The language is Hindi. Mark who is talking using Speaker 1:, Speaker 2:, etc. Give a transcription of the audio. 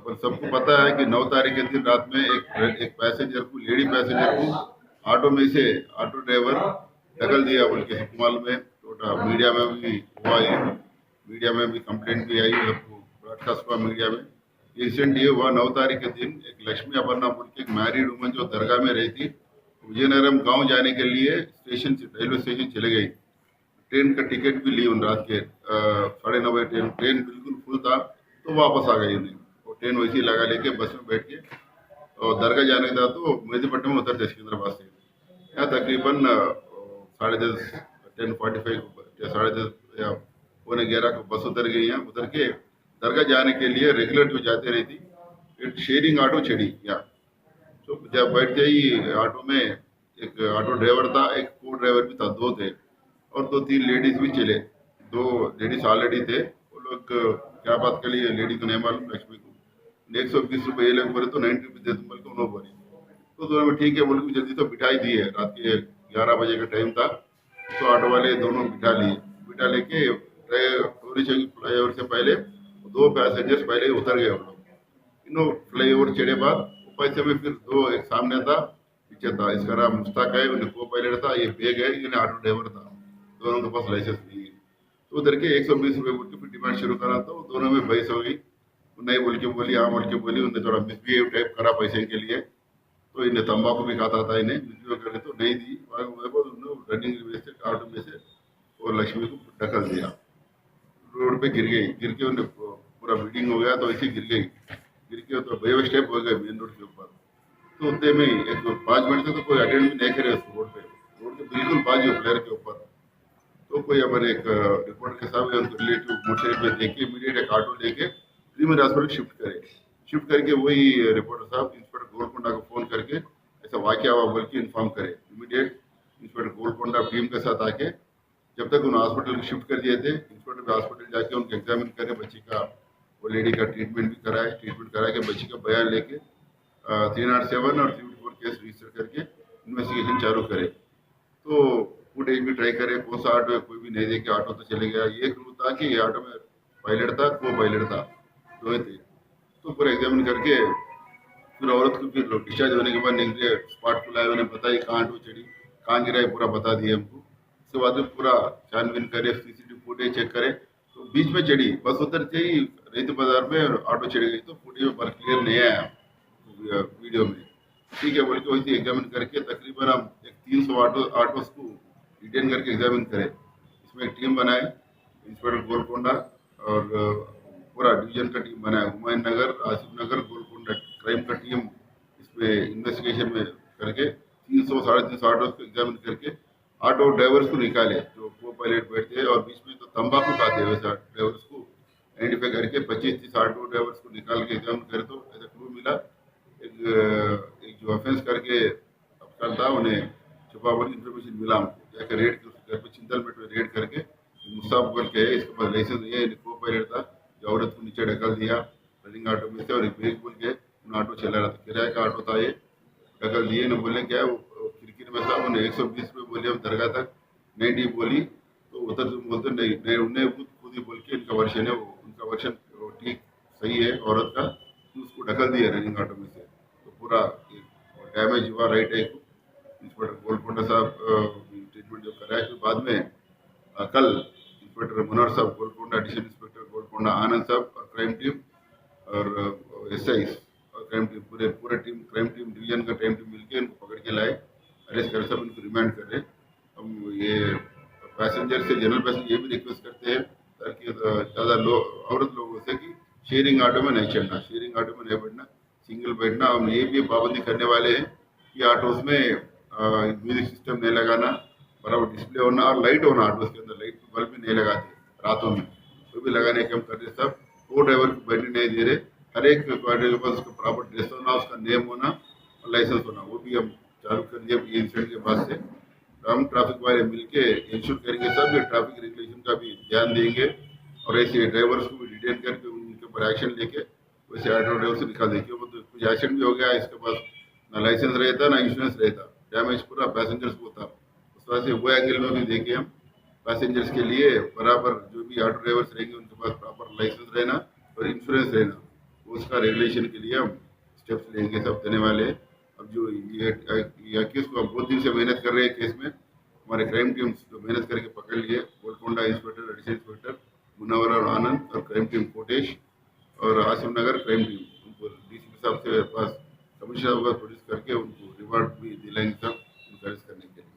Speaker 1: अपन सबको पता है कि 9 तारीख के दिन रात में एक पैसेंजर को, लेडी पैसेंजर को ऑटो में से ऑटो ड्राइवर ढकल दिया बोल के सबको मालूम है। तो मीडिया में भी हुआ है, मीडिया में भी कंप्लेंट भी आई, सबको ब्रॉडकास्ट हुआ मीडिया में। ये इंसिडेंट ये हुआ 9 तारीख के दिन। एक लक्ष्मी अपर्णा बोल के एक मैरिड वुमन जो दरगाह में रहती, विजयनगरम गांव जाने के लिए स्टेशन रेलवे स्टेशन चले गई। ट्रेन का टिकट भी ली उन रात के 9:30 ट्रेन बिल्कुल फुल था, तो वापस आ गई उन्हें। वो ट्रेन वैसे ही लगा लेके बस में बैठ के और दरगाह जाने था, तो मेहदीपट्टनम में उतरते सिकंदराबाद से। यहाँ तकरीबन 10:30 10:45 10:30 या 10:45 को बस उतर गई। यहाँ उतर के दरगाह जाने के लिए रेगुलर जो जाते रहती, एक शेयरिंग ऑटो चढ़ी यहाँ। तो जब बैठते ही ऑटो में एक ऑटो ड्राइवर था, एक को ड्राइवर भी था, दो थे और 2-3 लेडीज भी चले। 2 लेडीज ऑलरेडी थे। वो लोग क्या बात के लिए लेडी को नहीं मालूम, लक्ष्मी को 120 रुपये ये लोग बोले, तो 90 रुपये दे दूँ बोल के उन्होंने बोली। तो दोनों में ठीक है बोल के जल्दी तो बिठाई दी है। रात के 11 बजे का टाइम था, तो ऑटो वाले दोनों बिठा लिए। बिठा लेके टोरी चौकी फ्लाईओवर से पहले 2 पैसेंजर्स पहले ही उतर गए। हम लोग इन्हों फ्लाईओवर चढ़े बाद पैसे में फिर 2, एक सामने था, पीछे था। इसका नाम मुश्ताक है, उन्हें को पायलट था, ये बेग है, इन्हें ऑटो ड्राइवर था। दोनों के पास लाइसेंस नहीं है। तो उधर के 120 रुपये बोल के फिर डिमांड शुरू करा, तो दोनों में बहस हो गई। नहीं बोल के बोली, हाँ बोल के बोली। उन्हें थोड़ा मिसबिहेव टाइप करा पैसे के लिए, तो इन्हें तंबाकू भी खाता था, इन्हें मिसबिहेव करे तो नहीं दी। रनिंग में से ऑटो में से और लक्ष्मी को ढकल दिया, रोड पे गिर गई। गिर के उन्हें पूरा ब्लीडिंग हो गया, तो ऐसे गिर गई। गिर के तो बेव स्टेप हो गए मेन रोड के ऊपर। तो उतने में एक 5 मिनट से तो कोई अटेंड भी नहीं करे उसको। रोड के बिल्कुल बाजू फ्लेयर के ऊपर। तो कोई अपन एक रिपोर्ट के साथ उनको रिलेटिव मोटरसाइकिल पे देखे, इमीडिएट एक ऑटो लेके प्रीमियर हॉस्पिटल शिफ्ट करके वही रिपोर्टर साहब इंस्पेक्टर गोलकोंडा को फोन करके ऐसा वाक्य हुआ बोल के इन्फॉर्म करे। इमीडिएट इंस्पेक्टर गोलकोंडा टीम के साथ आके जब तक उन्हें हॉस्पिटल को शिफ्ट कर दिए थे, इंस्पेक्टर भी हॉस्पिटल जाके उनको एग्जामिन करे, बच्ची का, वो लेडी का ट्रीटमेंट भी कराए। ट्रीटमेंट करा के बच्ची का बयान लेके 307 और 304 केस रजिस्टर करके इन्वेस्टिगेशन चालू करे। तो फुटेज भी ट्राई करे, कौन सा ऑटो है, कोई भी नहीं देखे, ऑटो तो चले गया। ये क्लू था कि ये ऑटो में पायलट था, को पायलट था, दो थे। तो पूरा एग्जामिन करके फिर औरत को फिर डिस्चार्ज होने के बाद निकले, स्पॉट को लाए, उन्हें बताई कहाँ ऑटो चढ़ी, कहाँ गिरा, पूरा बता दिया हमको। उसके बाद में पूरा छानबीन करे, सीसीटीवी फुटेज चेक करे। तो बीच में चढ़ी, बस उतरते ही रेत बाजार में ऑटो चढ़ गई। तो फुटेज में पर क्लियर नहीं आया वीडियो में। ठीक है बोल के वैसे एग्जामिन करके तकरीबन हम एक 300 ऑटोस को डिटेन करके एग्जामिन करें। इसमें एक टीम बनाए, इंस्पेक्टर गोलकोंडा और पूरा डिवीजन का टीम बनाया। हुमायूं नगर, आसिफ नगर, गोलकोंडा क्राइम का टीम इसमें इन्वेस्टिगेशन में करके 300 350 ऑटोस को एग्जामिन करके ऑटो ड्राइवर्स को निकाले, जो को पायलट बैठते हैं और बीच में तो तंबाकू खाते हैं वैसे ड्राइवर्स को आइडेंटिफाई करके 25-30 ऑटो ड्राइवर्स को निकाल के एग्जामिन करे। तो ऐसा क्लू मिला, एक जो ऑफेंस करके अफसर था, उन्हें छुपा हुआ इन्फॉर्मेशन मिला हमको। जाकर रेड घर पे चिंतल में रेड करके मुसाफ बोल के है, इसके पास लाइसेंस नहीं है, को पायलट था, जो औरत को नीचे ढकल दिया रनिंग ऑटो में से। और एक ब्रेक बोल के ऑटो चला रहा था, किराए का ऑटो था, ये ढकल दिए। न बोले क्या वो खिड़की में था, उन्हें 120 रुपये बोले हम दरगाह तक 90 बोली। तो उधर बोलते नहीं, उन्हें खुद ही बोल के इनका वर्षन है, उनका वर्षन ठीक सही है औरत का, तो उसको ढकल दिया रनिंग ऑटो में से। तो पूरा डैमेज हुआ राइट है। इंस्पेक्टर गोलकोंडा साहब ट्रीटमेंट जो कराया, फिर बाद में कल इंस्पेक्टर मनोहर साहब गोलकोंडा, एडिशनल इंस्पेक्टर गोलकोंडा आनंद साहब और क्राइम टीम और एसआई और क्राइम टीम, पूरे टीम, क्राइम टीम डिवीजन का क्राइम टीम मिलकर इनको पकड़ के लाए, अरेस्ट कर सब इनको रिमांड कर रहे। हम ये पैसेंजर से, जनरल पैसेंजर ये भी रिक्वेस्ट करते हैं ताकि ज़्यादा औरत लोगों से कि शेयरिंग ऑटो में नहीं चलना, शेयरिंग ऑटो में नहीं बैठना, सिंगल बैठना। हम ये भी पाबंदी करने वाले हैं कि ऑटोज में म्यूजिक सिस्टम नहीं लगाना, बराबर डिस्प्ले होना और लाइट होना, ऑटोज के अंदर लाइट बल्ब भी नहीं लगाते रातों में, वो भी लगाने के हम कर रहे सब। को ड्राइवर को बैठने नहीं दे रहे, हर एक ड्राइवर के पास उसका प्रॉपर ड्रेस होना, उसका नेम होना और लाइसेंस होना, वो भी हम चालू कर दिया ये इंसिडेंट के बाद से। हम ट्रैफिक वाले मिलके इंश्योर करेंगे सब, ये ट्रैफिक रेगुलेशन का भी ध्यान देंगे और ऐसे ड्राइवर्स को भी डिटेन करके उनके ऊपर एक्शन लेके वैसे ऑटो ड्राइवर से निकाल देंगे। वो तो कुछ एक्सीडेंट भी हो गया, इसके पास ना लाइसेंस रहता ना इंश्योरेंस रहता, डैमेज पूरा पैसेंजर्स को होता। उस वजह से वो एंगल में भी देखे हम पैसेंजर्स के लिए बराबर जो भी ऑटो ड्राइवर्स रहेंगे उनके पास प्रॉपर लाइसेंस रहना और इंश्योरेंस रहना, उसका रेगुलेशन के लिए हम स्टेप्स लेंगे, सब देने वाले हैं। अब जो ये केस को हम बहुत दिन से मेहनत कर रहे हैं, केस में हमारे क्राइम टीम मेहनत करके पकड़ लिए, Golconda inspector, additional inspector Munawwar और आनंद और क्राइम टीम कोटेश और आसिम नगर क्राइम टीम, उनको डीसीपी साहब के पास कमिश्नर साहब का प्रोड्यूस करके उनको रिवार्ड भी दिलाएंगे सब उनको अरेस्ट करने के लिए।